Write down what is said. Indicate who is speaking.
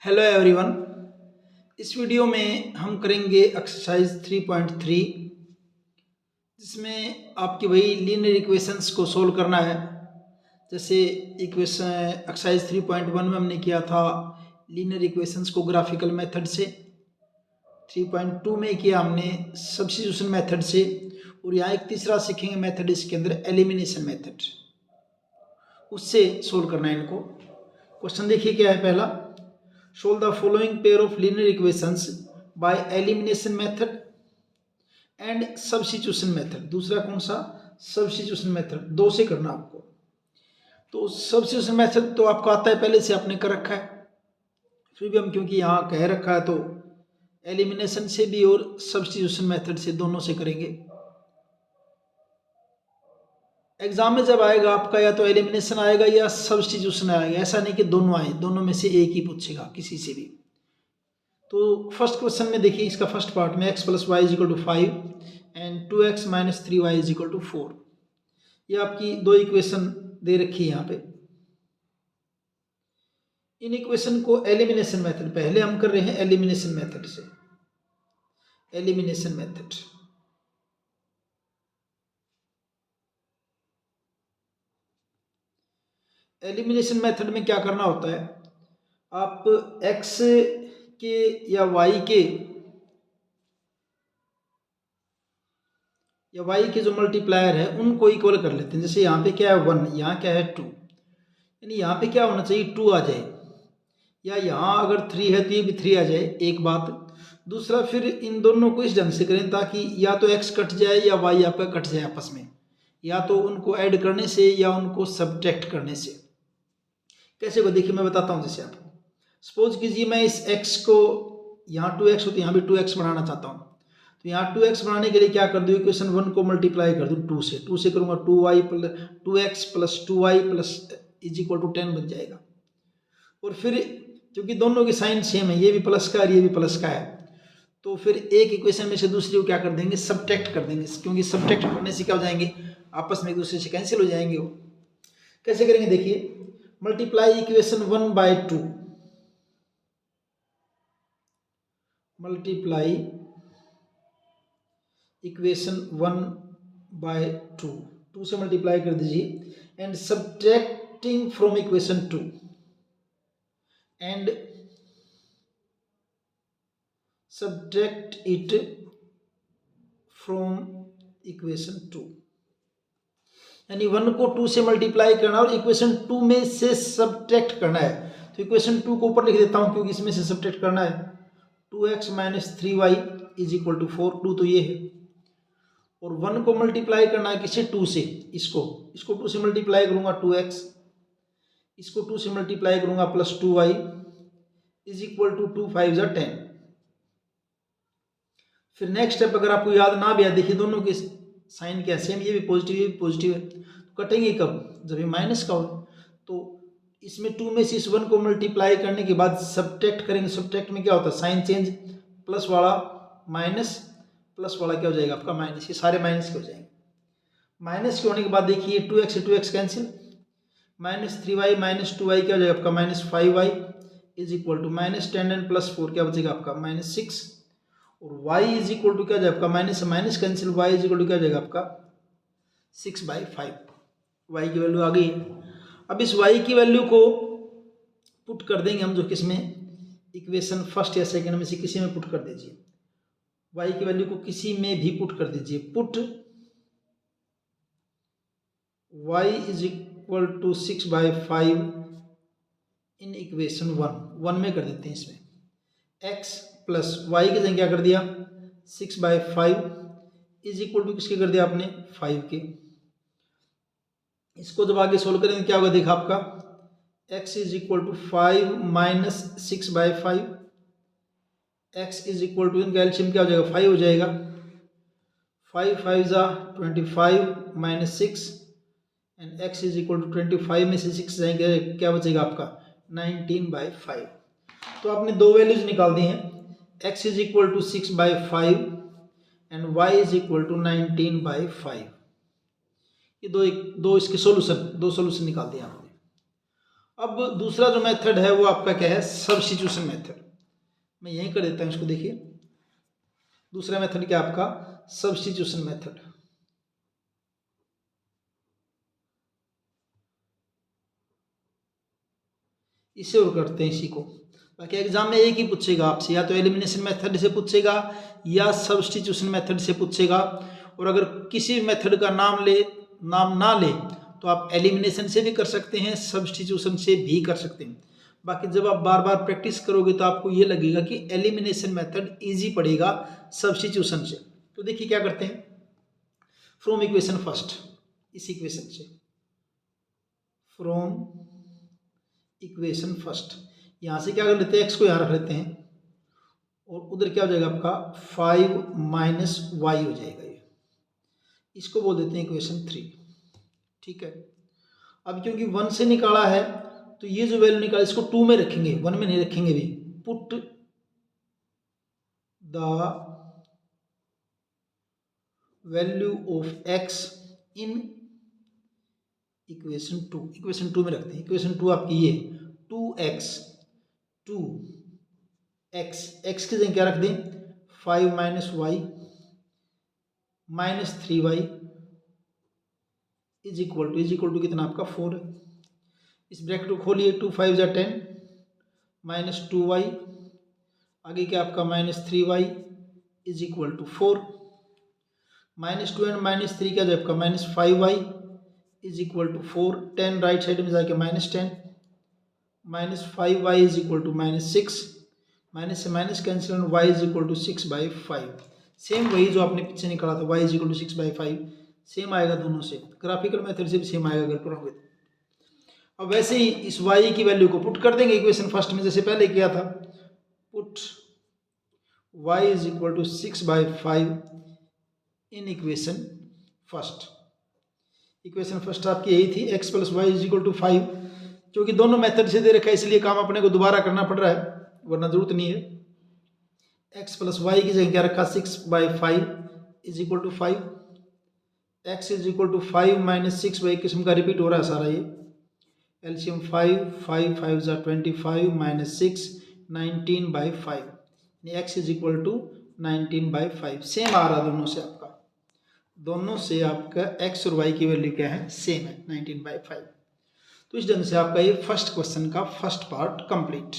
Speaker 1: Hello everyone. इस video में हम करेंगे एक्सरसाइज 3.3 जिसमें आपकी वही लीनियर इक्वेशंस को सोल्व करना है। जैसे इक्वेशन एक्सरसाइज 3.1 में हमने किया था लीनियर इक्वेशंस को ग्राफिकल मेथड से, 3.2 में किया हमने सब्स्टिट्यूशन मेथड से, और यहाँ एक तीसरा सीखेंगे मेथड इसके अंदर एलिमिनेशन मेथड, उससे सोल्व करना है इनको। क्वेश्चन देखिए क्या है पहला, solve the following pair of linear equations by elimination method and substitution method। दूसरा कौन सा, substitution method, दो से करना आपको। तो substitution method तो आपको आता है, पहले से आपने कर रखा है, फिर भी हम क्योंकि यहाँ कह रखा है तो एलिमिनेशन से भी और सब्स्टिट्यूशन मेथड से, दोनों से करेंगे। एग्जाम में जब आएगा आपका या तो एलिमिनेशन आएगा या सब्स्टिट्यूशन आएगा, ऐसा नहीं कि दोनों आए, दोनों में से एक ही पूछेगा किसी से भी। तो फर्स्ट क्वेश्चन में देखिए, इसका फर्स्ट पार्ट में x + y = 5 and 2x - 3y = 4, ये आपकी दो इक्वेशन दे रखी है यहाँ पे। इन इक्वेशन को एलिमिनेशन मेथड, पहले हम कर रहे हैं एलिमिनेशन मेथड से। एलिमिनेशन मेथड, एलिमिनेशन मेथड में क्या करना होता है, आप x के या y के जो मल्टीप्लायर है उनको इक्वल कर लेते हैं। जैसे यहाँ पे क्या है 1, यहाँ क्या है 2, यानी यहाँ पे क्या होना चाहिए 2 आ जाए, या यहाँ अगर 3 है तो ये भी 3 आ जाए, एक बात। दूसरा, फिर इन दोनों को इस ढंग से करें ताकि या तो x कट जाए या y आपका कट जाए आपस में, या तो उनको ऐड करने से या उनको सब्ट्रैक्ट करने से। कैसे को देखिए मैं बताता हूँ। जैसे आपको सपोज कीजिए मैं इस x को, यहाँ 2x होती है, यहाँ भी 2x बढ़ाना चाहता हूँ, तो यहाँ 2x बढ़ाने के लिए क्या कर दूँ, इक्वेशन 1 को मल्टीप्लाई कर दूँ 2 से करूँगा 2x + 2y = 10 बन जाएगा। और फिर क्योंकि दोनों की साइन सेम है, ये भी प्लस का और ये भी प्लस का है, तो फिर एक इक्वेशन में से दूसरी को क्या कर देंगे, सब्ट्रैक्ट कर देंगे, क्योंकि सब्ट्रैक्ट करने से क्या हो जाएंगे, आपस में एक दूसरे से कैंसिल हो जाएंगे वो। कैसे करेंगे देखिए, मल्टीप्लाई इक्वेशन 1/2, मल्टीप्लाई इक्वेशन 1/2, 2 से मल्टीप्लाई कर दीजिए, and subtracting from equation 2, and subtract it from equation 2, यानी 1 को 2 से मल्टीप्लाई करना और इक्वेशन 2 में से सब्ट्रैक्ट करना है। तो इक्वेशन 2 को ऊपर लिख देता हूं क्योंकि इसमें से सब्ट्रैक्ट करना है। 2x - 3y = 4, 2 तो ये है, और 1 को मल्टीप्लाई करना है किसे, 2 से, इसको 2 से मल्टीप्लाई करूंगा 2x, इसको 2 से मल्टीप्लाई करूंगा + 2y = 2 5 = 10। फिर नेक्स्ट स्टेप अगर आपको याद ना भी आए, देखिए दोनों के साइन क्या सेम, ये भी पॉजिटिव ये भी पॉजिटिव है, तो कटेंगे कब, जब ये माइनस का हो। तो इसमें 2 में से इस 1 को मल्टीप्लाई करने के बाद सब्ट्रैक्ट करेंगे। सब्ट्रैक्ट में क्या होता है, साइन चेंज, प्लस वाला माइनस, प्लस वाला क्या हो जाएगा आपका माइनस, ये सारे माइनस के हो जाएंगे। माइनस के होने के बाद देखिए 2x से 2x कैंसिल, -3y - 2y क्या हो जाएगा आपका -5y = -10 एंड +4 क्या बचेगा आपका -6, और y = क्या जाएगा आपका माइनस कैंसिल, y = क्या जाएगा आपका 6/5। y की वैल्यू आ गई है। अब इस y की वैल्यू को पुट कर देंगे हम, जो किसमें, इक्वेशन फर्स्ट या सेकंड में से किसी में पुट कर दीजिए। y की वैल्यू को किसी में भी पुट कर दीजिए, पुट y = 6/5 इन इक्वेशन 1 में कर देते हैं। इसमें x + y की जगह क्या कर दिया 6/5 = किसके कर दिया आपने 5 के। इसको जब आगे सोल्व करेंगे क्या होगा, देखा आपका x = 5 - 6/5, x = इनका एलसीएम क्या हो जाएगा 5 हो जाएगा, 5 × 5 = 25 - 6, एंड x = 25 में से 6 जाएंगे क्या बचेगा आपका 19/5। तो आपने दो वैल्यूज निकाल दी हैं, x = 6/5 एंड y = 19/5। ये दो इसके दो सॉल्यूशन निकाल दिए आपने। अब दूसरा जो मेथड है वो आपका क्या है, सब्स्टिट्यूशन मेथड। मैं यहीं कर देता हूँ इसको, देखिए दूसरा मेथड क्या आपका, सब्स्टिट्यूशन मेथड। इसे और करते हैं इसी को, बाकी एग्जाम में एक ही पूछेगा आपसे, या तो एलिमिनेशन मेथड से पूछेगा या सब्स्टिट्यूशन मेथड से पूछेगा। और अगर किसी मेथड का नाम ना ले तो आप एलिमिनेशन से भी कर सकते हैं, सब्स्टिट्यूशन से भी कर सकते हैं। बाकी जब आप बार बार प्रैक्टिस करोगे तो आपको ये लगेगा कि एलिमिनेशन मेथड इजी पड़ेगा सब्स्टिट्यूशन से। तो देखिए क्या करते हैं, फ्रॉम इक्वेशन फर्स्ट, इस इक्वेशन से, फ्रॉम इक्वेशन फर्स्ट, यहाँ से क्या कर लेते हैं, एक्स को यहाँ रख लेते हैं और उधर क्या हो जाएगा आपका 5 माइनस वाई हो जाएगा, ये इसको बोल देते हैं इक्वेशन 3। ठीक है, अब क्योंकि 1 से निकाला है तो ये जो वैल्यू निकाला इसको 2 में रखेंगे, 1 में नहीं रखेंगे भी। Put the value of x in equation 2, equation 2 में रखते हैं। इक्वेशन 2 आपकी ये 2x, 2x, x की जगह क्या रख दें, 5 minus y minus 3y is equal to कितना आपका 4 है। इस ब्रैकेट को खोलिए, 2 5 जा 10 माइनस 2y, आगे क्या आपका minus 3y is equal to 4, minus 2 and minus 3 क्या जाए आपका minus 5y is equal to 4, 10 right side में जाके minus 10, minus 5y is equal to minus 6, minus से minus cancel and y is equal to 6/5। Same वही जो आपने पीछे निकाला था, y is equal to 6/5, same आएगा दोनों से, ग्राफिकल मेथड से भी सेम आएगा अगर करोगे तो। अब वैसे ही इस y की वैल्यू को पुट कर देंगे इक्वेशन फर्स्ट में, जैसे पहले किया था। Put y is equal to 6/5 in equation first. Equation first आपकी यही थी, x plus y is equal to 5। क्योंकि दोनों मेथड से दे रखा है इसलिए काम अपने को दोबारा करना पड़ रहा है, वरना जरूरत नहीं है। x प्लस वाई की जगह क्या रखा, 6/5 is equal to 5, x is equal to 5 minus 6 by, किस्म का रिपीट हो रहा है सारा ये। एलसीएम 5 5 जा 25 minus 6 19/5, x is equal to 19/5। Same आ रहा दोनों से आपका, दोनों से आपका x और y की वैल्यू क्या है, सेम है 19/5। तो इस ढंग से आपका ये फर्स्ट क्वेश्चन का फर्स्ट पार्ट कंप्लीट।